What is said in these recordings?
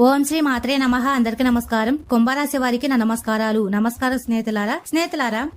ఓం శ్రీ మాత్రే నమః. అందరికీ నమస్కారం. కుంభరాశి వారికి నా నమస్కారాలు. నమస్కారం స్నేహితులారా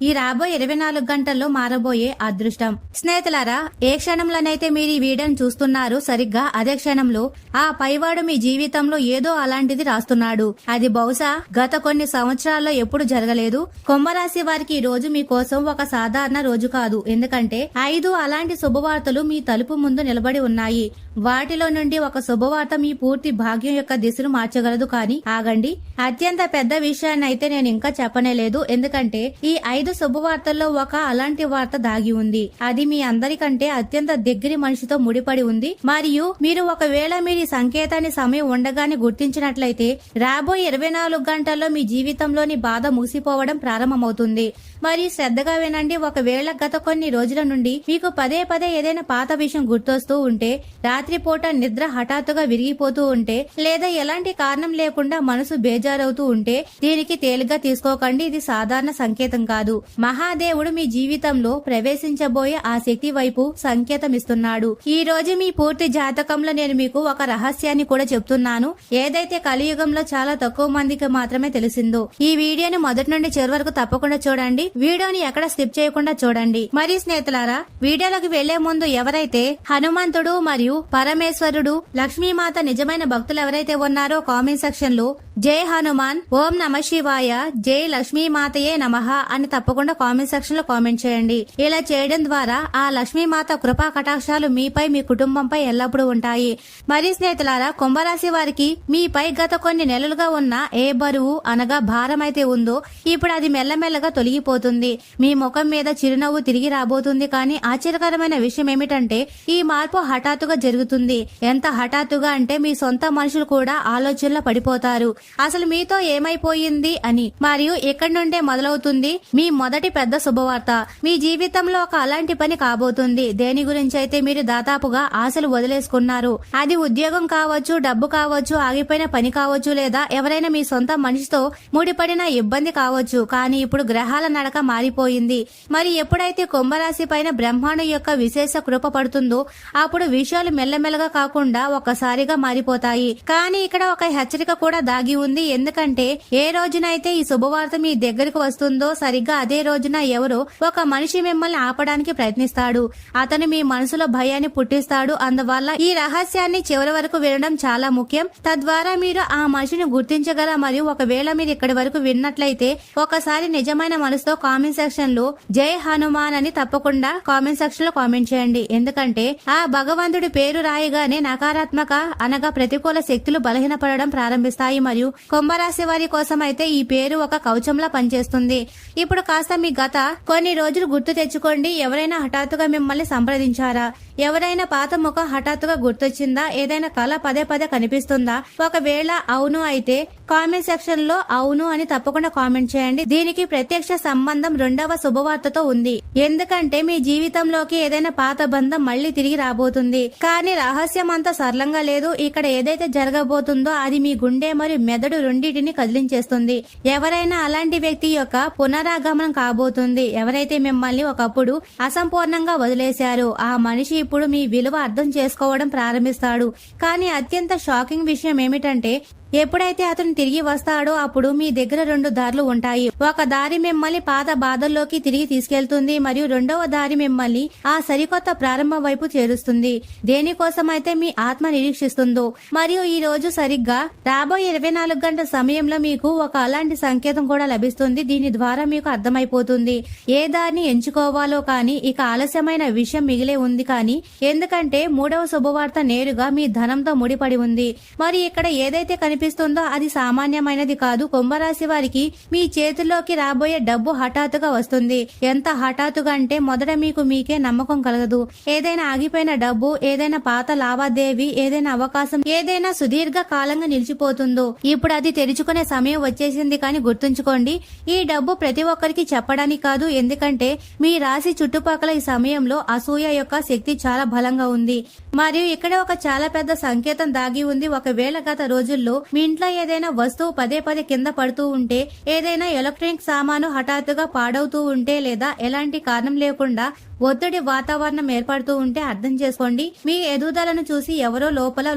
ఈ రాబోయే 24 గంటల్లో మారబోయే అదృష్టం. స్నేహితులారా, ఏ క్షణంలోనైతే మీరు ఈ వీడియోని చూస్తున్నారు, సరిగ్గా అదే క్షణంలో ఆ పైవాడు మీ జీవితంలో ఏదో అలాంటిది రాస్తున్నాడు. అది బహుశా గత కొన్ని సంవత్సరాల్లో ఎప్పుడు జరగలేదు. కుంభరాశి వారికి ఈ రోజు మీకోసం ఒక సాధారణ రోజు కాదు. ఎందుకంటే 5 అలాంటి శుభవార్తలు మీ తలుపు ముందు నిలబడి ఉన్నాయి. వాటిలో నుండి ఒక శుభవార్త మీ పూర్తి భాగ్యం యొక్క దిశను మార్చగలదు. కానీ ఆగండి, అత్యంత పెద్ద విషయాన్ని అయితే నేను ఇంకా చెప్పనే లేదు. ఎందుకంటే ఈ 5 శుభవార్తల్లో ఒక అలాంటి వార్త దాగి ఉంది. అది మీ అందరికంటే అత్యంత దగ్గరి మనిషితో ముడిపడి ఉంది. మరియు మీరు ఒకవేళ మీరు ఈ సంకేతాన్ని సమయం ఉండగానే గుర్తించినట్లయితే రాబోయే 24 గంటల్లో మీ జీవితంలోని బాధ ముగిసిపోవడం ప్రారంభమవుతుంది. మరి శ్రద్ధగా వినండి. ఒకవేళ గత కొన్ని రోజుల నుండి మీకు పదే ఏదైనా పాత విషయం గుర్తొస్తూ ఉంటే, రాత్రిపూట నిద్ర హఠాత్తుగా విరిగిపోతూ ఉంటే, లేదా ఎలాంటి కారణం లేకుండా మనసు బేజారవుతూ ఉంటే, దీనికి తేలిగ్గా తీసుకోకండి. ఇది సాధారణ సంకేతం కాదు. మహాదేవుడు మీ జీవితంలో ప్రవేశించబోయే ఆ శక్తి వైపు సంకేతం ఇస్తున్నాడు. ఈ రోజు మీ పూర్తి జాతకంలో నేను మీకు ఒక రహస్యాన్ని కూడా చెప్తున్నాను. ఏదైతే కలియుగంలో చాలా తక్కువ మందికి మాత్రమే తెలిసిందో. ఈ వీడియోని మొదటి నుండి చివరి వరకు తప్పకుండా చూడండి. వీడియోని ఎక్కడ స్కిప్ చేయకుండా చూడండి. మరి స్నేహితులారా, వీడియోలోకి వెళ్లే ముందు ఎవరైతే హనుమంతుడు మరియు పరమేశ్వరుడు, లక్ష్మీమాత నిజమైన భక్తులు ఎవరైతే ఉన్నారో కామెంట్ సెక్షన్ లో జై హనుమాన్, ఓం నమ శివాయ, జై లక్ష్మీమాతయే నమః అని తప్పకుండా కామెంట్ సెక్షన్ లో కామెంట్ చేయండి. ఇలా చేయడం ద్వారా ఆ లక్ష్మీమాత కృపా కటాక్షాలు మీపై, మీ కుటుంబంపై ఎల్లప్పుడూ ఉంటాయి. మరి స్నేహితులారా, కుంభరాశి వారికి మీపై గత కొన్ని నెలలుగా ఉన్న ఏ బరువు అనగా భారం అయితే ఉందో ఇప్పుడు అది మెల్లమెల్లగా తొలగిపోతుంది. మీ ముఖం మీద చిరునవ్వు తిరిగి రాబోతుంది. కానీ ఆశ్చర్యకరమైన విషయం ఏమిటంటే ఈ మార్పు హఠాత్తుగా జరుగుతుంది. ఎంత హఠాత్తుగా అంటే మీ సొంత మనుషులు కూడా ఆలోచనలో పడిపోతారు. అసలు మీతో ఏమైపోయింది అని. మరియు ఇక్కడి నుండే మొదలవుతుంది మీ మొదటి పెద్ద శుభవార్త. మీ జీవితంలో ఒక అలాంటి పని కాబోతుంది. దేని గురించి అయితే మీరు దాదాపుగా ఆశలు వదిలేసుకున్నారు. అది ఉద్యోగం కావచ్చు, డబ్బు కావచ్చు, ఆగిపోయిన పని కావచ్చు, లేదా ఎవరైనా మీ సొంత మనిషితో ముడిపడిన ఇబ్బంది కావచ్చు. కానీ ఇప్పుడు గ్రహాల నడక మారిపోయింది. మరి ఎప్పుడైతే కుంభరాశి పైన బ్రహ్మాండం యొక్క విశేష కృప పడుతుందో అప్పుడు విషయాలు మెల్లమెల్లగా కాకుండా ఒక్కసారిగా మారిపోతాయి. కానీ ఇక్కడ ఒక హెచ్చరిక కూడా దాగి ఉంది. ఎందుకంటే ఏ రోజునైతే ఈ శుభవార్త మీ దగ్గరకు వస్తుందో సరిగ్గా అదే రోజున ఎవరో ఒక మనిషి మిమ్మల్ని ఆపడానికి ప్రయత్నిస్తాడు. అతను మీ మనసులో భయాన్ని పుట్టిస్తాడు. అందువల్ల ఈ రహస్యాన్ని చివరి వరకు వినడం చాలా ముఖ్యం. తద్వారా మీరు ఆ మనిషిని గుర్తించగల. మరియు ఒకవేళ మీరు ఇక్కడి వరకు విన్నట్లయితే ఒకసారి నిజమైన మనసుతో కామెంట్ సెక్షన్ లో జై హనుమాన్ అని తప్పకుండా కామెంట్ సెక్షన్ లో కామెంట్ చేయండి. ఎందుకంటే ఆ భగవంతుడి పేరు రాయగానే నకారాత్మక అనగా ప్రతికూల శక్తులు బలహీనపడడం ప్రారంభిస్తాయి. మరియు కుంభరాశి వారి కోసం అయితే ఈ పేరు ఒక కవచంలా పనిచేస్తుంది. ఇప్పుడు కాస్త మీ గత కొన్ని రోజులు గుర్తు తెచ్చుకోండి. ఎవరైనా హఠాత్తుగా మిమ్మల్ని సంప్రదించారా? ఎవరైనా పాత ముఖం హఠాత్తుగా గుర్తొచ్చిందా? ఏదైనా కళ పదే కనిపిస్తుందా? ఒకవేళ అవును అయితే కామెంట్ సెక్షన్ లో అవును అని తప్పకుండా కామెంట్ చేయండి. దీనికి ప్రత్యక్ష సంబంధం రెండవ శుభవార్తతో ఉంది. ఎందుకంటే మీ జీవితంలోకి ఏదైనా పాత బంధం మళ్లీ తిరిగి రాబోతుంది. కానీ రహస్యం అంతా సరళంగా లేదు. ఇక్కడ ఏదైతే జరగబోతుందో అది మీ గుండె మరియు మెదడు రెండింటిని కదిలించేస్తుంది. ఎవరైనా అలాంటి వ్యక్తి యొక్క పునరాగమనం కాబోతుంది. ఎవరైతే మిమ్మల్ని ఒకప్పుడు అసంపూర్ణంగా వదిలేశారో ఆ మనిషి ఇప్పుడు మీ విలువ అర్థం చేసుకోవడం ప్రారంభిస్తాడు. కానీ అత్యంత షాకింగ్ విషయం ఏమిటంటే ఎప్పుడైతే అతను తిరిగి వస్తాడో అప్పుడు మీ దగ్గర 2 దారులు ఉంటాయి. ఒక దారి మిమ్మల్ని పాత బాధల్లోకి తిరిగి తీసుకెళ్తుంది. మరియు రెండవ దారి మిమ్మల్ని ఆ సరికొత్త ప్రారంభం వైపు చేరుస్తుంది. దేనికోసమైతే మీ ఆత్మ నిరీక్షిస్తుందో. మరియు ఈ రోజు సరిగ్గా రాబోయే 24 గంటల సమయంలో మీకు ఒక అలాంటి సంకేతం కూడా లభిస్తుంది. దీని ద్వారా మీకు అర్థమైపోతుంది ఏ దారిని ఎంచుకోవాలో. కానీ ఇక ఆలస్యమైన విషయం మిగిలే ఉంది. కానీ ఎందుకంటే 3వ శుభవార్త నేరుగా మీ ధనంతో ముడిపడి ఉంది. మరి ఇక్కడ ఏదైతే కనిపిస్తుందో అది సామాన్యమైనది కాదు. కుంభరాశి వారికి మీ చేతుల్లోకి రాబోయే డబ్బు హఠాత్తుగా వస్తుంది. ఎంత హఠాత్తుగా అంటే మొదట మీకు మీకే నమ్మకం కలగదు. ఏదైనా ఆగిపోయిన డబ్బు, ఏదైనా పాత లావాదేవీ, ఏదైనా అవకాశం ఏదైనా సుదీర్ఘ కాలంగా నిలిచిపోతుందో ఇప్పుడు అది తెరుచుకునే సమయం వచ్చేసింది. కానీ గుర్తుంచుకోండి, ఈ డబ్బు ప్రతి ఒక్కరికి చెప్పడానికి కాదు. ఎందుకంటే మీ రాశి చుట్టుపక్కల ఈ సమయంలో అసూయ యొక్క శక్తి చాలా బలంగా ఉంది. మరియు ఇక్కడ ఒక చాలా పెద్ద సంకేతం దాగి ఉంది. ఒకవేళ గత రోజుల్లో మీ ఇంట్లో ఏదైనా వస్తువు పదే కింద పడుతూ ఉంటే, ఏదైనా ఎలక్ట్రానిక్ సామాను హఠాత్తుగా పాడవుతూ ఉంటే, లేదా ఎలాంటి కారణం లేకుండా ఒత్తిడి వాతావరణం ఏర్పడుతూ ఉంటే అర్థం చేసుకోండి. మీ ఎదుగుదలను చూసి ఎవరో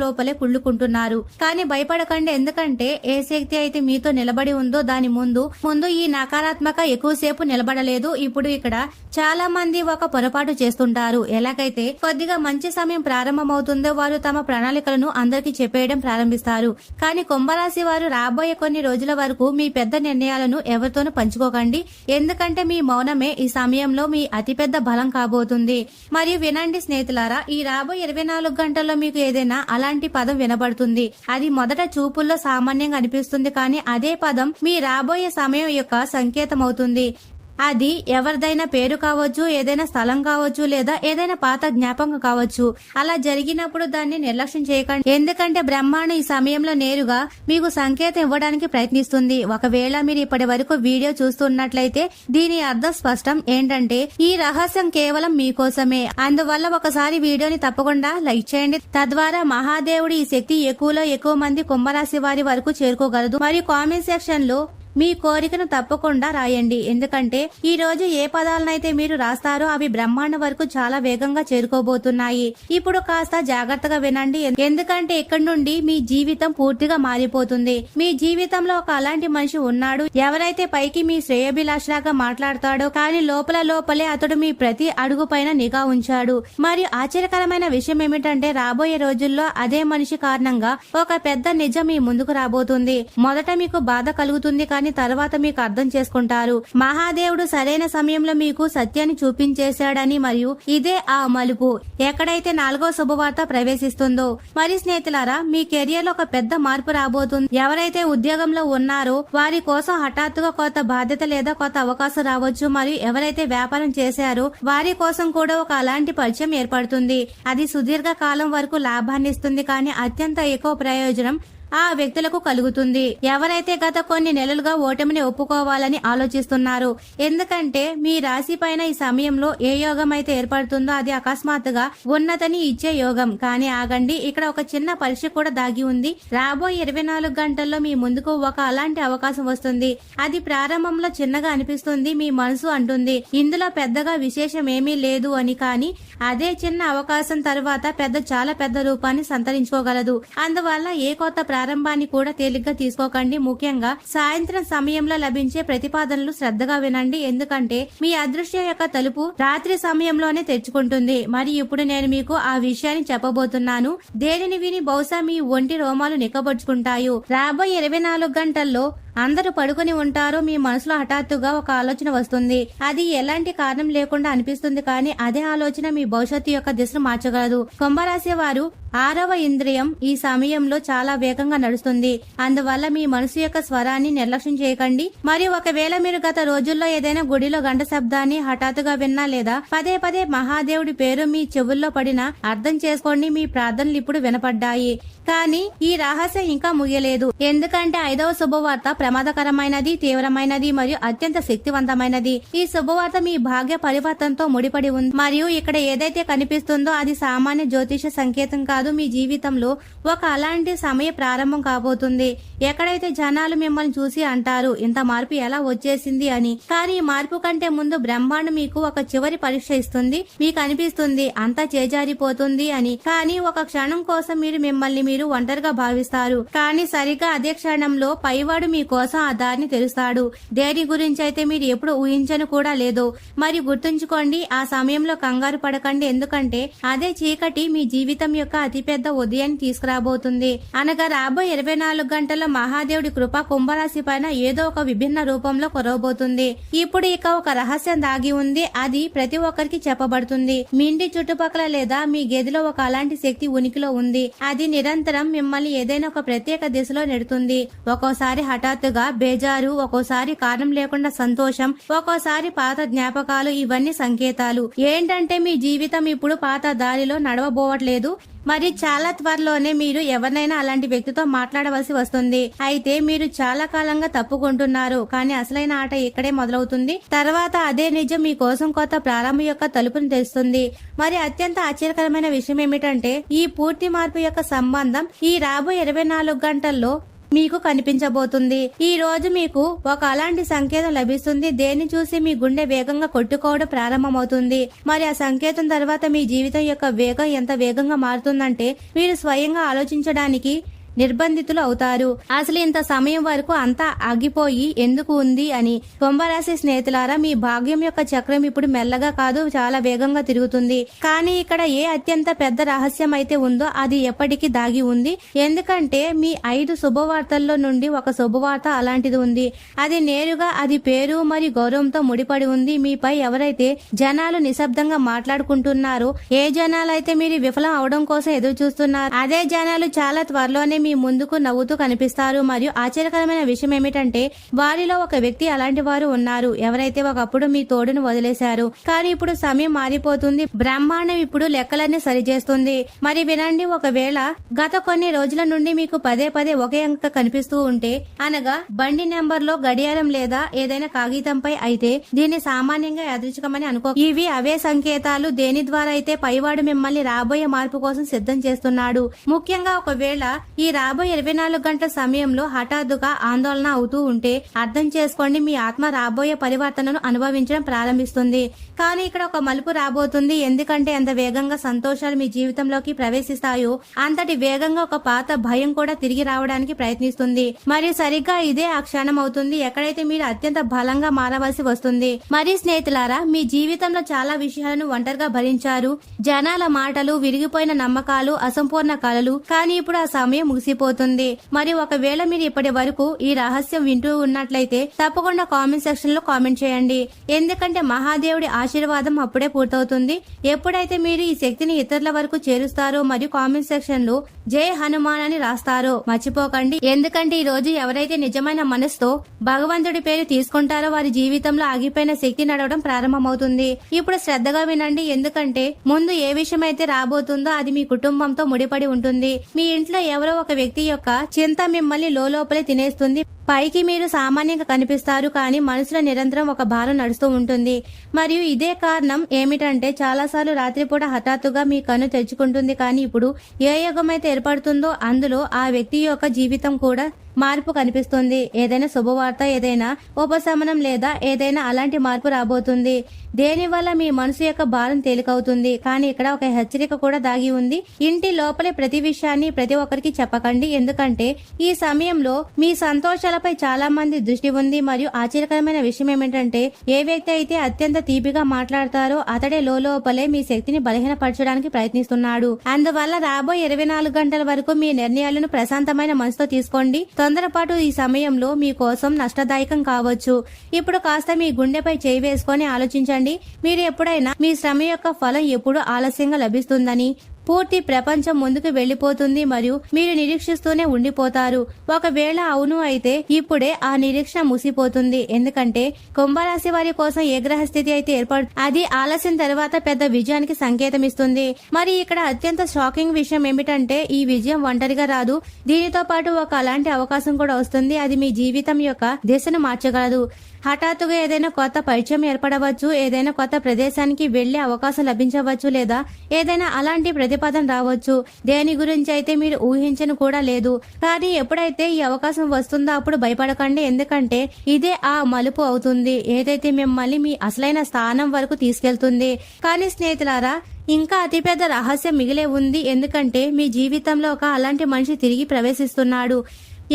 లోపలే కుళ్ళుకుంటున్నారు. కానీ భయపడకండి, ఎందుకంటే ఏ శక్తి అయితే మీతో నిలబడి ఉందో దాని ముందు ఈ నకారాత్మక ఎక్కువసేపు నిలబడలేదు. ఇప్పుడు ఇక్కడ చాలా మంది ఒక పొరపాటు చేస్తుంటారు. ఎలాగైతే కొద్దిగా మంచి సమయం ప్రారంభమవుతుందో వారు తమ ప్రణాళికలను అందరికీ చెప్పేయడం ప్రారంభిస్తారు. కానీ కుంభరాశి వారు రాబోయే కొన్ని రోజుల వరకు మీ పెద్ద నిర్ణయాలను ఎవరితోనూ పంచుకోకండి, ఎందుకంటే మీ మౌనమే ఈ సమయంలో మీ అతిపెద్ద బలం కాబోతుంది. మరియు వినండి స్నేహితులారా, ఈ రాబోయే 24 గంటల్లో మీకు ఏదైనా అలాంటి పదం వినబడుతుంది. అది మొదట చూపుల్లో సామాన్యంగా అనిపిస్తుంది, కానీ అదే పదం మీ రాబోయే సమయం యొక్క సంకేతం అవుతుంది. అది ఎవరిదైనా పేరు కావచ్చు, ఏదైనా స్థలం కావచ్చు, లేదా ఏదైనా పాత జ్ఞాపకం కావచ్చు. అలా జరిగినప్పుడు దాన్ని నిర్లక్ష్యం చేయకండి, ఎందుకంటే బ్రహ్మాండం ఈ సమయంలో నేరుగా మీకు సంకేతం ఇవ్వడానికి ప్రయత్నిస్తుంది. ఒకవేళ మీరు ఇప్పటి వరకు వీడియో చూస్తున్నట్లయితే దీని అర్థం స్పష్టం ఏంటంటే ఈ రహస్యం కేవలం మీకోసమే. అందువల్ల ఒకసారి వీడియోని తప్పకుండా లైక్ చేయండి. తద్వారా మహాదేవుడి ఈ శక్తి ఎక్కువలో ఎక్కువ మంది కుంభరాశి వారి వరకు చేరుకోగలదు. మరియు కామెంట్ సెక్షన్ లో మీ కోరికను తప్పకుండా రాయండి, ఎందుకంటే ఈ రోజు ఏ పదాలనైతే మీరు రాస్తారో అవి బ్రహ్మాండం వరకు చాలా వేగంగా చేరుకోబోతున్నాయి. ఇప్పుడు కాస్త జాగ్రత్తగా వినండి, ఎందుకంటే ఇక్కడి నుండి మీ జీవితం పూర్తిగా మారిపోతుంది. మీ జీవితంలో ఒక అలాంటి మనిషి ఉన్నాడు, ఎవరైతే పైకి మీ శ్రేయోభిలాషలాగా మాట్లాడతాడో కానీ లోపలే అతడు మీ ప్రతి అడుగు పైన నిఘా ఉంచాడు. మరియు ఆశ్చర్యకరమైన విషయం ఏమిటంటే రాబోయే రోజుల్లో అదే మనిషి కారణంగా ఒక పెద్ద నిజం మీ ముందుకు రాబోతుంది. మొదట మీకు బాధ కలుగుతుంది, కానీ తర్వాత మీకు అర్థం చేసుకుంటారు. మహాదేవుడు సరైన సమయంలో మీకు సత్యాన్ని చూపించేశాడని. మరియు ఇదే ఆ మలుపు ఎక్కడైతే 4వ శుభవార్త ప్రవేశిస్తుందో. మరి స్నేహితులారా, మీ కెరియర్ లో ఒక పెద్ద మార్పు రాబోతుంది. ఎవరైతే ఉద్యోగంలో ఉన్నారో వారి కోసం హఠాత్తుగా కొత్త బాధ్యత లేదా కొత్త అవకాశం రావచ్చు. మరియు ఎవరైతే వ్యాపారం చేశారో వారి కోసం కూడా ఒక అలాంటి పరిచయం ఏర్పడుతుంది. అది సుదీర్ఘ కాలం వరకు లాభాన్ని ఇస్తుంది, కానీ అత్యంత ఎక్కువ ప్రయోజనం ఆ వ్యక్తులకు కలుగుతుంది. ఎవరైతే గత కొన్ని నెలలుగా ఓటమిని ఒప్పుకోవాలని ఆలోచిస్తున్నారు, ఎందుకంటే మీ రాశి పైన ఈ సమయంలో ఏ యోగం అయితే ఏర్పడుతుందో అది అకస్మాత్తుగా ఉన్నతని ఇచ్చే యోగం. కానీ ఆగండి, ఇక్కడ ఒక చిన్న పరీక్ష కూడా దాగి ఉంది. రాబోయే 24 గంటల్లో మీ ముందుకు ఒక అలాంటి అవకాశం వస్తుంది. అది ప్రారంభంలో చిన్నగా అనిపిస్తుంది, మీ మనసు అంటుంది ఇందులో పెద్దగా విశేషం ఏమీ లేదు అని. కానీ అదే చిన్న అవకాశం తర్వాత చాలా పెద్ద రూపాన్ని సంతరించుకోగలదు. అందువల్ల ఏ కొత్త ప్రారంభాన్ని కూడా తేలిగ్గా తీసుకోకండి. ముఖ్యంగా సాయంత్రం సమయంలో లభించే ప్రతిపాదనలు శ్రద్ధగా వినండి, ఎందుకంటే మీ అదృష్టం యొక్క తలుపు రాత్రి సమయంలోనే తెరుచుకుంటుంది. మరి ఇప్పుడు నేను మీకు ఆ విషయాన్ని చెప్పబోతున్నాను. దేనిని విని బహుశా మీ ఒంటి రోమాలు నిక్కబొడుచుకుంటాయి. రాబోయే 24 గంటల్లో అందరూ పడుకుని ఉంటారో మీ మనసులో హఠాత్తుగా ఒక ఆలోచన వస్తుంది. అది ఎలాంటి కారణం లేకుండా అనిపిస్తుంది, కానీ అదే ఆలోచన మీ భవిష్యత్తు యొక్క దిశను మార్చగలదు. కుంభరాశి వారు 6వ ఇంద్రియం ఈ సమయంలో చాలా వేగంగా నడుస్తుంది. అందువల్ల మీ మనసు యొక్క స్వరాన్ని నిర్లక్ష్యం చేయకండి. మరియు ఒకవేళ మీరు గత రోజుల్లో ఏదైనా గుడిలో గంట శబ్దాన్ని హఠాత్తుగా విన్నా లేదా పదే మహాదేవుడి పేరు మీ చెవుల్లో పడినా అర్థం చేసుకోండి, మీ ప్రార్థనలు ఇప్పుడు వినపడ్డాయి. కానీ ఈ రహస్యం ఇంకా ముగియలేదు, ఎందుకంటే 5వ శుభవార్త ప్రమాదకరమైనది, తీవ్రమైనది మరియు అత్యంత శక్తివంతమైనది. ఈ శుభవార్త మీ భాగ్య పరివర్తనతో ముడిపడి ఉంది. మరియు ఇక్కడ ఏదైతే కనిపిస్తుందో అది సామాన్య జ్యోతిష సంకేతం కాదు. మీ జీవితంలో ఒక అలాంటి సమయ ప్రారంభం కాబోతుంది, ఎక్కడైతే జనాలు మిమ్మల్ని చూసి అంటారు ఇంత మార్పు ఎలా వచ్చేసింది అని. కానీ ఈ మార్పు కంటే ముందు బ్రహ్మాండం మీకు ఒక చివరి పరీక్ష ఇస్తుంది. మీకు అనిపిస్తుంది అంతా చేజారిపోతుంది అని, కానీ ఒక క్షణం కోసం మీరు మిమ్మల్ని మీరు ఒంటరిగా భావిస్తారు. కానీ సరిగ్గా అదే క్షణంలో పైవాడు మీ కోసం ఆ దారిని తెరుస్తాడు. దేని గురించి అయితే మీరు ఎప్పుడు ఊహించను కూడా లేదు. మరి గుర్తుంచుకోండి, ఆ సమయంలో కంగారు పడకండి, ఎందుకంటే అదే చీకటి మీ జీవితం యొక్క అతిపెద్ద ఉదయాన్ని తీసుకురాబోతుంది. అనగా రాబోయే 24 గంటల్లో మహాదేవుడి కృప కుంభరాశి పైన ఏదో ఒక విభిన్న రూపంలో కురవబోతుంది. ఇప్పుడు ఇక ఒక రహస్యం దాగి ఉంది, అది ప్రతి ఒక్కరికి చెప్పబడుతుంది. మీ ఇంటి చుట్టుపక్కల లేదా మీ గదిలో ఒక అలాంటి శక్తి ఉనికిలో ఉంది. అది నిరంతరం మిమ్మల్ని ఏదైనా ఒక ప్రత్యేక దిశలో నెడుతుంది. ఒక్కోసారి హఠాత్తుగా బేజారు, ఒక్కోసారి కారణం లేకుండా సంతోషం, ఒక్కోసారి పాత జ్ఞాపకాలు. ఇవన్నీ సంకేతాలు ఏంటంటే మీ జీవితం ఇప్పుడు పాత దారిలో నడవబోవట్లేదు. మరి చాలా త్వరలోనే మీరు ఎవరినైనా అలాంటి వ్యక్తితో మాట్లాడవలసి వస్తుంది. అయితే మీరు చాలా కాలంగా తప్పుకుంటున్నారు, కానీ అసలైన ఆట ఇక్కడే మొదలవుతుంది. తర్వాత అదే నిజం మీ కోసం కొత్త ప్రారంభం యొక్క తలుపును తెస్తుంది. మరి అత్యంత ఆశ్చర్యకరమైన విషయం ఏమిటంటే ఈ పూర్తి మార్పు యొక్క సంబంధం ఈ రాబోయే 24 గంటల్లో మీకు కనిపించబోతుంది. ఈ రోజు మీకు ఒక అలాంటి సంకేతం లభిస్తుంది. దేన్ని చూసి మీ గుండె వేగంగా కొట్టుకోవడం ప్రారంభమవుతుంది. మరి ఆ సంకేతం తర్వాత మీ జీవితం యొక్క వేగం ఎంత వేగంగా మారుతుందంటే మీరు స్వయంగా ఆలోచించడానికి నిర్బంధితులు అవుతారు. అసలు ఇంత సమయం వరకు అంతా ఆగిపోయి ఎందుకు ఉంది అని. కుంభరాశి స్నేహితులారా, మీ భాగ్యం యొక్క చక్రం ఇప్పుడు మెల్లగా కాదు చాలా వేగంగా తిరుగుతుంది. కానీ ఇక్కడ ఏ అత్యంత పెద్ద రహస్యం అయితే ఉందో అది ఎప్పటికీ దాగి ఉంది. ఎందుకంటే మీ 5 శుభవార్తల్లో నుండి ఒక శుభవార్త అలాంటిది ఉంది. అది నేరుగా అది పేరు మరియు గౌరవంతో ముడిపడి ఉంది. మీపై ఎవరైతే జనాలు నిశ్శబ్దంగా మాట్లాడుకుంటున్నారో, ఏ జనాలైతే మీరు విఫలం అవడం కోసం ఎదురు చూస్తున్నారు, అదే జనాలు చాలా త్వరలోనే మీ ముందుకు నవ్వుతూ కనిపిస్తారు. మరియు ఆశ్చర్యకరమైన విషయం ఏమిటంటే వారిలో ఒక వ్యక్తి అలాంటి వారు ఉన్నారు ఎవరైతే ఒకప్పుడు మీ తోడును వదిలేశారు. కానీ ఇప్పుడు సమయం మారిపోతుంది. బ్రహ్మాండం ఇప్పుడు లెక్కలన్నీ సరిచేస్తుంది. మరి వినండి, ఒకవేళ గత కొన్ని రోజుల నుండి మీకు పదే పదే ఒకే అంక కనిపిస్తూ ఉంటే, అనగా బండి నెంబర్ లో గడియారం లేదా ఏదైనా కాగితంపై అయితే దీన్ని సామాన్యంగా యాదృచ్ఛికమని అనుకో. ఇవి అవే సంకేతాలు దేని ద్వారా అయితే పైవాడు మిమ్మల్ని రాబోయే మార్పు కోసం సిద్ధం చేస్తున్నాడు. ముఖ్యంగా ఒకవేళ ఈ రాబోయే 24 గంటల సమయంలో హఠాత్తుగా ఆందోళన అవుతూ ఉంటే అర్థం చేసుకోండి, మీ ఆత్మ రాబోయే పరివర్తనను అనుభవించడం ప్రారంభిస్తుంది. కానీ ఇక్కడ ఒక మలుపు రాబోతుంది. ఎందుకంటే ఎంత వేగంగా సంతోషాలు మీ జీవితంలోకి ప్రవేశిస్తాయో అంతటి వేగంగా ఒక పాత భయం కూడా తిరిగి రావడానికి ప్రయత్నిస్తుంది. మరియు సరిగ్గా ఇదే ఆ క్షణం అవుతుంది ఎక్కడైతే మీరు అత్యంత బలంగా మారవలసి వస్తుంది. మరి స్నేహితులారా, మీ జీవితంలో చాలా విషయాలను ఒంటరిగా భరించారు. జనాల మాటలు, విరిగిపోయిన నమ్మకాలు, అసంపూర్ణ కలలు. కానీ ఇప్పుడు ఆ సమయం ముగిసిపోతుంది. మరి ఒకవేళ మీరు ఇప్పటి వరకు ఈ రహస్యం వింటూ ఉన్నట్లయితే తప్పకుండా కామెంట్ సెక్షన్ లో కామెంట్ చేయండి. ఎందుకంటే మహాదేవుడి ఆశీర్వాదం అప్పుడే పూర్తవుతుంది ఎప్పుడైతే మీరు ఈ శక్తిని ఇతరుల వరకు చేరుస్తారో మరియు కామెంట్ సెక్షన్ లో జై హనుమాన్ అని రాస్తారో మర్చిపోకండి. ఎందుకంటే ఈ రోజు ఎవరైతే నిజమైన మనసుతో భగవంతుడి పేరు తీసుకుంటారో వారి జీవితంలో ఆగిపోయిన శక్తి నడవడం ప్రారంభమవుతుంది. ఇప్పుడు శ్రద్ధగా వినండి, ఎందుకంటే ముందు ఏ విషయం అయితే రాబోతుందో అది మీ కుటుంబంతో ముడిపడి ఉంటుంది. మీ ఇంట్లో ఎవరో ఒక వ్యక్తి యొక్క చింత మిమ్మల్ని లోపలే తినేస్తుంది. పైకి మీరు సామాన్యంగా కనిపిస్తారు, కానీ మనసులో నిరంతరం ఒక భారం నడుస్తూ ఉంటుంది. మరియు ఇదే కారణం ఏమిటంటే చాలాసార్లు రాత్రిపూట హఠాత్తుగా మీ కన్ను తెరుచుకుంటుంది. కానీ ఇప్పుడు ఏ యుగం అయితే ఏర్పడుతుందో అందులో ఆ వ్యక్తి యొక్క జీవితం కూడా మార్పు కనిపిస్తుంది. ఏదైనా శుభవార్త, ఏదైనా ఉపశమనం లేదా ఏదైనా అలాంటి మార్పు రాబోతుంది. దేనివల్ల మీ మనసు యొక్క భారం తేలికవుతుంది. కానీ ఇక్కడ ఒక హెచ్చరిక కూడా దాగి ఉంది. ఇంటి లోపలే ప్రతి విషయాన్ని ప్రతి ఒక్కరికి చెప్పకండి. ఎందుకంటే ఈ సమయంలో మీ సంతోషాలపై చాలా మంది దృష్టి ఉంది. మరియు ఆశ్చర్యకరమైన విషయం ఏమిటంటే ఏ వ్యక్తి అయితే అత్యంత తీపిగా మాట్లాడతారో అతడే లోపలే మీ శక్తిని బలహీనపరచడానికి ప్రయత్నిస్తున్నాడు. అందువల్ల రాబోయే 24 గంటల వరకు మీ నిర్ణయాలను ప్రశాంతమైన మనసుతో తీసుకోండి. తొందరపాటు ఈ సమయంలో మీకోసం నష్టదాయకం కావచ్చు. ఇప్పుడు కాస్త మీ గుండెపై చేయి వేసుకొని ఆలోచించండి. మీరు ఎప్పుడైనా మీ శ్రమ యొక్క ఫలం ఎప్పుడు ఆలస్యంగా లభిస్తుందని, పూర్తి ప్రపంచం ముందుకు వెళ్లిపోతుంది మరియు మీరు నిరీక్షిస్తూనే ఉండిపోతారు. ఒకవేళ అవును అయితే ఇప్పుడే ఆ నిరీక్షణ ముసిపోతుంది. ఎందుకంటే కుంభరాశి వారి కోసం ఏ గ్రహస్థితి అయితే అది ఆలస్యం తర్వాత పెద్ద విజయానికి సంకేతం ఇస్తుంది. మరి ఇక్కడ అత్యంత షాకింగ్ విషయం ఏమిటంటే ఈ విజయం ఒంటరిగా రాదు. దీనితో పాటు ఒక అలాంటి అవకాశం కూడా వస్తుంది. అది మీ జీవితం యొక్క దిశను మార్చగలదు. హఠాత్తుగా ఏదైనా కొత్త పరిచయం ఏర్పడవచ్చు, ఏదైనా కొత్త ప్రదేశానికి వెళ్లే అవకాశం లభించవచ్చు, లేదా ఏదైనా అలాంటి ప్రతిపాదన రావచ్చు దేని గురించి అయితే మీరు ఊహించను కూడా లేదు. కానీ ఎప్పుడైతే ఈ అవకాశం వస్తుందో అప్పుడు భయపడకండి. ఎందుకంటే ఇదే ఆ మలుపు అవుతుంది ఏదైతే మిమ్మల్ని మీ అసలైన స్థానం వరకు తీసుకెళ్తుంది. కానీ స్నేహితులారా, ఇంకా అతిపెద్ద రహస్యం మిగిలే ఉంది. ఎందుకంటే మీ జీవితంలో ఒక అలాంటి మనిషి తిరిగి ప్రవేశిస్తున్నాడు.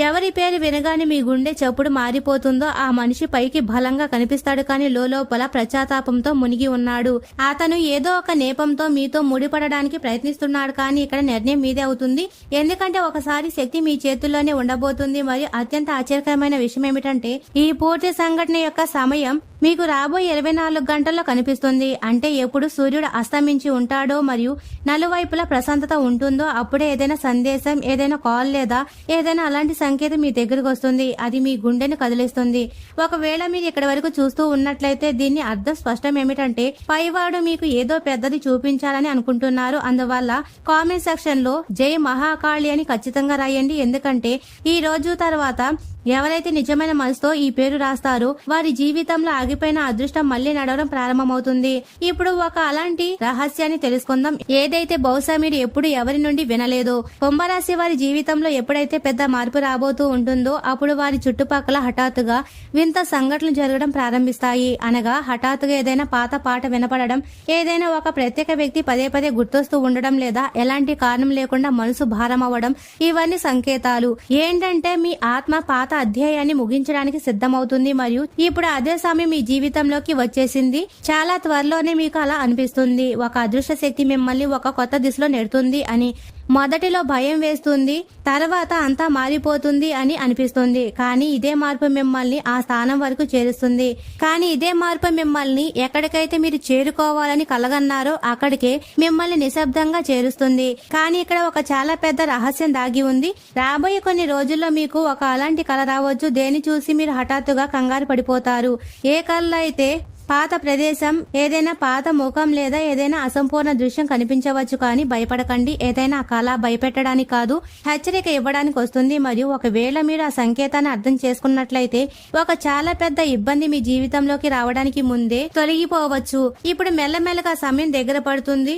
ఎవరి పేరు వినగానే మీ గుండె చప్పుడు మారిపోతుందో ఆ మనిషి పైకి బలంగా కనిపిస్తాడు, కానీ లోపల పశ్చాత్తాపంతో మునిగి ఉన్నాడు. అతను ఏదో ఒక నేపంతో మీతో ముడిపడడానికి ప్రయత్నిస్తున్నాడు. కానీ ఇక్కడ నిర్ణయం మీదే అవుతుంది. ఎందుకంటే ఒకసారి శక్తి మీ చేతుల్లోనే ఉండబోతుంది. మరియు అత్యంత ఆశ్చర్యకరమైన విషయం ఏమిటంటే ఈ పూర్తి సంఘటన యొక్క సమయం మీకు రాబోయే 24 గంటల్లో కనిపిస్తుంది. అంటే ఎప్పుడు సూర్యుడు అస్తమించి ఉంటాడో మరియు నలువైపులా ప్రశాంతత ఉంటుందో అప్పుడే ఏదైనా సందేశం, ఏదైనా కాల్ లేదా ఏదైనా అలాంటి సంకేతం మీ దగ్గరకు వస్తుంది. అది మీ గుండెను కదిలిస్తుంది. ఒకవేళ మీరు ఇక్కడ వరకు చూస్తూ ఉన్నట్లయితే దీన్ని అర్థం స్పష్టం ఏమిటంటే పైవాడు మీకు ఏదో పెద్దది చూపించాలని అనుకుంటున్నారు. అందువల్ల కామెంట్ సెక్షన్ లో జై మహాకాళి అని ఖచ్చితంగా రాయండి. ఎందుకంటే ఈ రోజు తర్వాత ఎవరైతే నిజమైన మనసుతో ఈ పేరు రాస్తారో వారి జీవితంలో ఆగిపోయిన అదృష్టం మళ్లీ నడవడం ప్రారంభమవుతుంది. ఇప్పుడు ఒక అలాంటి రహస్యాన్ని తెలుసుకుందాం, ఏదైతే బహుశా మీరు ఎప్పుడు ఎవరి నుండి వినలేదో. కుంభరాశి వారి జీవితంలో ఎప్పుడైతే పెద్ద మార్పు రాబోతూ ఉంటుందో అప్పుడు వారి చుట్టుపక్కల హఠాత్తుగా వింత సంఘటనలు జరగడం ప్రారంభిస్తాయి. అనగా హఠాత్తుగా ఏదైనా పాత పాట వినపడడం, ఏదైనా ఒక ప్రత్యేక వ్యక్తి పదే పదే గుర్తొస్తూ ఉండడం, లేదా ఎలాంటి కారణం లేకుండా మనసు భారం అవ్వడం, ఇవన్నీ సంకేతాలు. ఏంటంటే మీ ఆత్మ పాత అధ్యాయాన్ని ముగించడానికి సిద్ధమవుతుంది మరియు ఇప్పుడు అదే సమయం మీ జీవితంలోకి వచ్చేసింది. చాలా త్వరలోనే మీకు అలా అనిపిస్తుంది. ఒక అదృష్ట శక్తి మిమ్మల్ని ఒక కొత్త దిశలో నెడుతుంది అని. మొదటిలో భయం వేస్తుంది, తర్వాత అంతా మారిపోతుంది అని అనిపిస్తుంది. కానీ ఇదే మార్పు మిమ్మల్ని ఆ స్థానం వరకు చేరుస్తుంది. కానీ ఇదే మార్పు మిమ్మల్ని ఎక్కడికైతే మీరు చేరుకోవాలని కలగన్నారో అక్కడికే మిమ్మల్ని నిశ్శబ్దంగా చేరుస్తుంది. కానీ ఇక్కడ ఒక చాలా పెద్ద రహస్యం దాగి ఉంది. రాబోయే కొన్ని రోజుల్లో మీకు ఒక అలాంటి కల రావచ్చు, దేని చూసి మీరు హఠాత్తుగా కంగారు పడిపోతారు. ఏ కళలో అయితే పాత ప్రదేశం, ఏదైనా పాత ముఖం లేదా ఏదైనా అసంపూర్ణ దృశ్యం కనిపించవచ్చు. కానీ భయపడకండి, ఏదైనా కళ భయపెట్టడానికి కాదు, హెచ్చరిక ఇవ్వడానికి వస్తుంది. మరియు ఒకవేళ మీరు ఆ సంకేతాన్ని అర్థం చేసుకున్నట్లయితే ఒక చాలా పెద్ద ఇబ్బంది మీ జీవితంలోకి రావడానికి ముందే తొలగిపోవచ్చు. ఇప్పుడు మెల్లమెల్లగా సమయం దగ్గర పడుతుంది.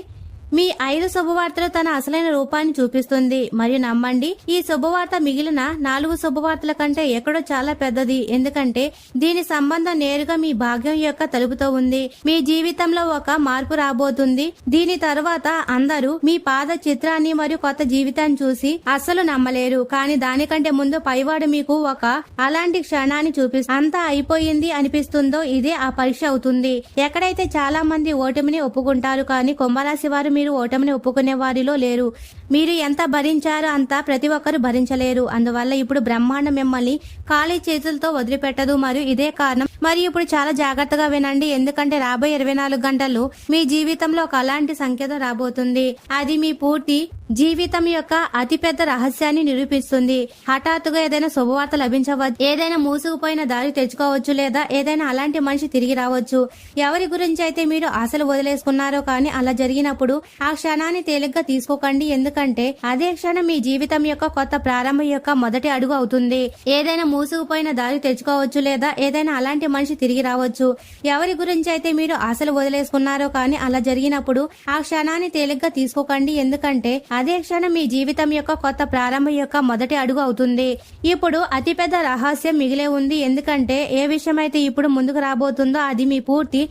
మీ 5 శుభవార్తలు తన అసలైన రూపాన్ని చూపిస్తుంది. మరియు నమ్మండి, ఈ శుభవార్త మిగిలిన 4 శుభవార్తల కంటే ఎక్కడో చాలా పెద్దది. ఎందుకంటే దీని సంబంధం నేరుగా మీ భాగ్యం యొక్క తలుపుతో ఉంది. మీ జీవితంలో ఒక మార్పు రాబోతుంది. దీని తర్వాత అందరూ మీ పాద చిత్రాన్ని మరియు కొత్త జీవితాన్ని చూసి అస్సలు నమ్మలేరు. కానీ దానికంటే ముందు పైవాడు మీకు ఒక అలాంటి క్షణాన్ని చూపిస్తుంది. అంతా అయిపోయింది అనిపిస్తుందో ఇదే ఆ పరీక్ష అవుతుంది. ఎక్కడైతే చాలా మంది ఓటమిని ఒప్పుకుంటారు, కానీ కుంభరాశి వారు మీరు ఓటమిని ఒప్పుకునే వారిలో లేరు. మీరు ఎంత భరించారో అంత ప్రతి ఒక్కరు భరించలేరు. అందువల్ల ఇప్పుడు బ్రహ్మాండం మిమ్మల్ని ఖాళీ చేతులతో వదిలిపెట్టదు. మరియు ఇదే కారణం. మరియు ఇప్పుడు చాలా జాగ్రత్తగా వినండి, ఎందుకంటే రాబోయే 24 గంటల్లో మీ జీవితంలో ఒక అలాంటి సంకేతం రాబోతుంది. అది మీ పూర్తి జీవితం యొక్క అతిపెద్ద రహస్యాన్ని నిరూపిస్తుంది. హఠాత్తుగా ఏదైనా శుభవార్త లభించవచ్చు, ఏదైనా మూసుకుపోయిన దారి తెచ్చుకోవచ్చు, లేదా ఏదైనా అలాంటి మనిషి తిరిగి రావచ్చు. ఎవరి గురించి అయితే మీరు ఆశలు వదిలేసుకున్నారో, కానీ అలా జరిగినప్పుడు ఆ క్షణాన్ని తేలిగ్గా తీసుకోకండి, ఎందుకంటే అదే క్షణం మీ జీవితం యొక్క కొత్త ప్రారంభం యొక్క మొదటి అడుగు అవుతుంది. ఏదైనా మూసుకుపోయిన దారి తెచ్చుకోవచ్చు, లేదా ఏదైనా అలాంటి మనిషి తిరిగి రావచ్చు. ఎవరి గురించి అయితే మీరు ఆశలు వదిలేసుకున్నారో, కానీ అలా జరిగినప్పుడు ఆ క్షణాన్ని తేలిగ్గా తీసుకోకండి, ఎందుకంటే అదే క్షణం మీ జీవితం యొక్క కొత్త ప్రారంభం యొక్క మొదటి అడుగు అవుతుంది. ఇప్పుడు అతిపెద్ద రహస్యం మిగిలే ఉంది, ఎందుకంటే ఏ విషయమైతే ఇప్పుడు ముందుకు రాబోతుందో అది మీ పూర్తి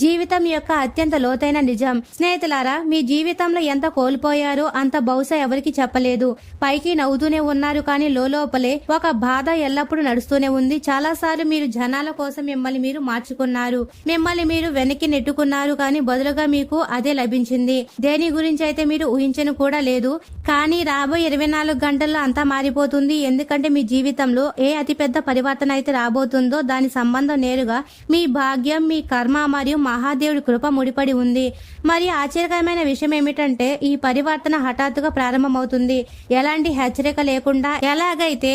జీవితం యొక్క అత్యంత లోతైన నిజం. స్నేహితులారా, మీ జీవితంలో ఎంత కోల్పోయారో అంత బహుశా ఎవరికి చెప్పలేదు. పైకి నవ్వుతూనే ఉన్నారు, కానీ లోపలే ఒక బాధ ఎల్లప్పుడూ నడుస్తూనే ఉంది. చాలా సార్లు మీరు జనాల కోసం మిమ్మల్ని మీరు మార్చుకున్నారు, మిమ్మల్ని మీరు వెనక్కి నెట్టుకున్నారు, కానీ బదులుగా మీకు అదే లభించింది. దేని గురించి అయితే మీరు ఊహించను కూడా లేదు. కానీ రాబోయే 24 గంటల్లో అంతా మారిపోతుంది, ఎందుకంటే మీ జీవితంలో ఏ అతిపెద్ద పరివర్తన అయితే రాబోతుందో దాని సంబంధం నేరుగా మీ భాగ్యం, మీ కర్మ మరియు మహాదేవుడి కృప ముడిపడి ఉంది. మరి ఆశ్చర్యకరమైన విషయం ఏమిటంటే ఈ పరివర్తన హఠాత్తుగా ప్రారంభమవుతుంది, ఎలాంటి హెచ్చరిక లేకుండా. ఎలాగైతే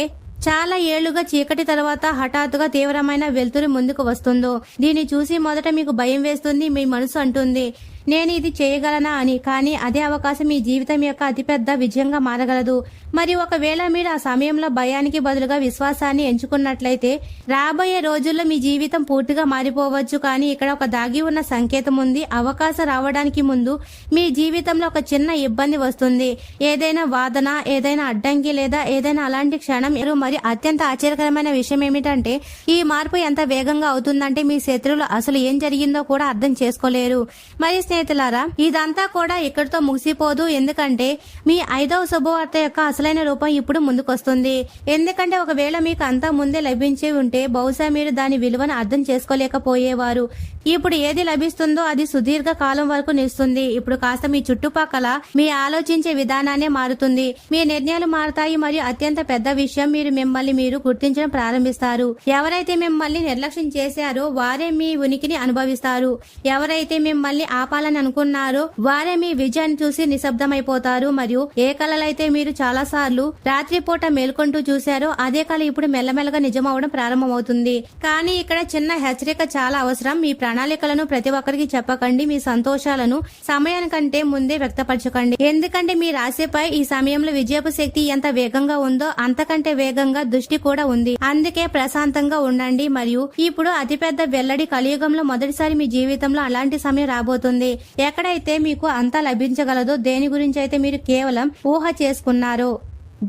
చాలా ఏళ్లుగా చీకటి తర్వాత హఠాత్తుగా తీవ్రమైన వెలుతురు ముందుకు వస్తుందో, దీన్ని చూసి మొదట మీకు భయం వేస్తుంది. మీ మనసు అంటుంది, నేను ఇది చేయగలనా అని. కానీ అదే అవకాశం మీ జీవితం యొక్క అతిపెద్ద విజయంగా మారగలదు. మరి ఒకవేళ మీరు ఆ సమయంలో భయానికి బదులుగా విశ్వాసాన్ని ఎంచుకున్నట్లయితే రాబోయే రోజుల్లో మీ జీవితం పూర్తిగా మారిపోవచ్చు. కానీ ఇక్కడ ఒక దాగి ఉన్న సంకేతం ఉంది. అవకాశం రావడానికి ముందు మీ జీవితంలో ఒక చిన్న ఇబ్బంది వస్తుంది, ఏదైనా వాదన, ఏదైనా అడ్డంకి, లేదా ఏదైనా అలాంటి క్షణం. మరి అత్యంత ఆశ్చర్యకరమైన విషయం ఏమిటంటే ఈ మార్పు ఎంత వేగంగా అవుతుందంటే మీ శత్రువులు అసలు ఏం జరిగిందో కూడా అర్థం చేసుకోలేరు. మరి స్నేహితులారా, ఇదంతా కూడా ఇక్కడితో ముగిసిపోదు, ఎందుకంటే మీ 5వ శుభవార్త యొక్క అసలైన రూపం ఇప్పుడు ముందుకొస్తుంది. ఎందుకంటే ఒకవేళ మీకు అంతా ముందే లభించి ఉంటే బహుశా మీరు దాని విలువను అర్థం చేసుకోలేకపోయేవారు. ఇప్పుడు ఏది లభిస్తుందో అది సుదీర్ఘ కాలం వరకు నిలుస్తుంది. ఇప్పుడు కాస్త మీ చుట్టుపక్కల మీ ఆలోచించే విధానాన్ని మారుతుంది, మీ నిర్ణయాలు మారుతాయి. మరియు అత్యంత పెద్ద విషయం, మీరు మిమ్మల్ని మీరు గుర్తించడం ప్రారంభిస్తారు. ఎవరైతే మిమ్మల్ని నిర్లక్ష్యం చేశారో వారే మీ ఉనికిని అనుభవిస్తారు. ఎవరైతే మిమ్మల్ని ఆపాలని సాధించాలని అనుకున్నారో వారే మీ విజయాన్ని చూసి నిశ్శబ్దమైపోతారు. మరియు ఏ కలలైతే మీరు చాలా సార్లు రాత్రిపూట మేల్కొంటూ చూశారో అదే కళ ఇప్పుడు మెల్లమెల్లగా నిజమవడం ప్రారంభమవుతుంది. కానీ ఇక్కడ చిన్న హెచ్చరిక చాలా అవసరం. మీ ప్రణాళికలను ప్రతి ఒక్కరికి చెప్పకండి. మీ సంతోషాలను సమయానికంటే ముందే వ్యక్తపరచకండి. ఎందుకంటే మీ రాశిపై ఈ సమయంలో విజయపు శక్తి ఎంత వేగంగా ఉందో అంతకంటే వేగంగా దృష్టి కూడా ఉంది. అందుకే ప్రశాంతంగా ఉండండి. మరియు ఇప్పుడు అతిపెద్ద వెల్లడి కలియుగంలో మొదటిసారి మీ జీవితంలో అలాంటి సమయం రాబోతుంది. ఎక్కడైతే మీకు అంతా లభించగలదో, దేని గురించి అయితే మీరు కేవలం ఊహ చేసుకున్నారో,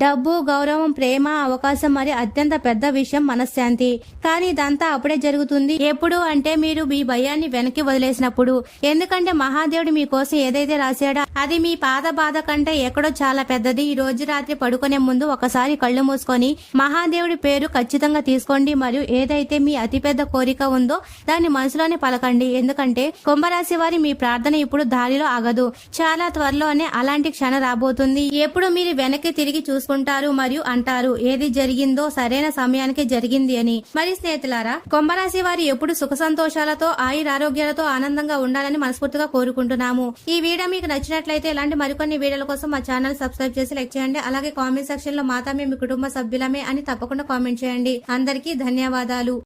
డబ్బు, గౌరవం, ప్రేమ, అవకాశం మరియు అత్యంత పెద్ద విషయం మనశ్శాంతి. కానీ ఇదంతా అప్పుడే జరుగుతుంది. ఎప్పుడు అంటే మీరు మీ భయాన్ని వెనక్కి వదిలేసినప్పుడు. ఎందుకంటే మహాదేవుడు మీకోసం ఏదైతే రాశాడో అది మీ పాత బాధ కంటే ఎక్కడో చాలా పెద్దది. ఈ రోజు రాత్రి పడుకునే ముందు ఒకసారి కళ్ళు మూసుకొని మహాదేవుడి పేరు ఖచ్చితంగా తీసుకోండి. మరియు ఏదైతే మీ అతిపెద్ద కోరిక ఉందో దాన్ని మనసులోనే పలకండి. ఎందుకంటే కుంభరాశి వారి మీ ప్రార్థన ఇప్పుడు దారిలో ఆగదు. చాలా త్వరలోనే అలాంటి క్షణం రాబోతుంది. ఎప్పుడు మీరు వెనక్కి తిరిగి చూసుకుంటారు మరియు అంటారు ఏది జరిగిందో సరైన సమయానికి జరిగింది అని. మరి స్నేహితులారా, కుంభరాశి వారు ఎప్పుడు సుఖ సంతోషాలతో, ఆయురారోగ్యాలతో ఆనందంగా ఉండాలని మనస్ఫూర్తిగా కోరుకుంటున్నాము. ఈ వీడియో మీకు నచ్చినట్లయితే ఇలాంటి మరికొన్ని వీడియోల కోసం మా ఛానల్ సబ్స్క్రైబ్ చేసి లైక్ చేయండి. అలాగే కామెంట్ సెక్షన్ లో మాతామే మీ కుటుంబ సభ్యులమే అని తప్పకుండా కామెంట్ చేయండి. అందరికీ ధన్యవాదాలు.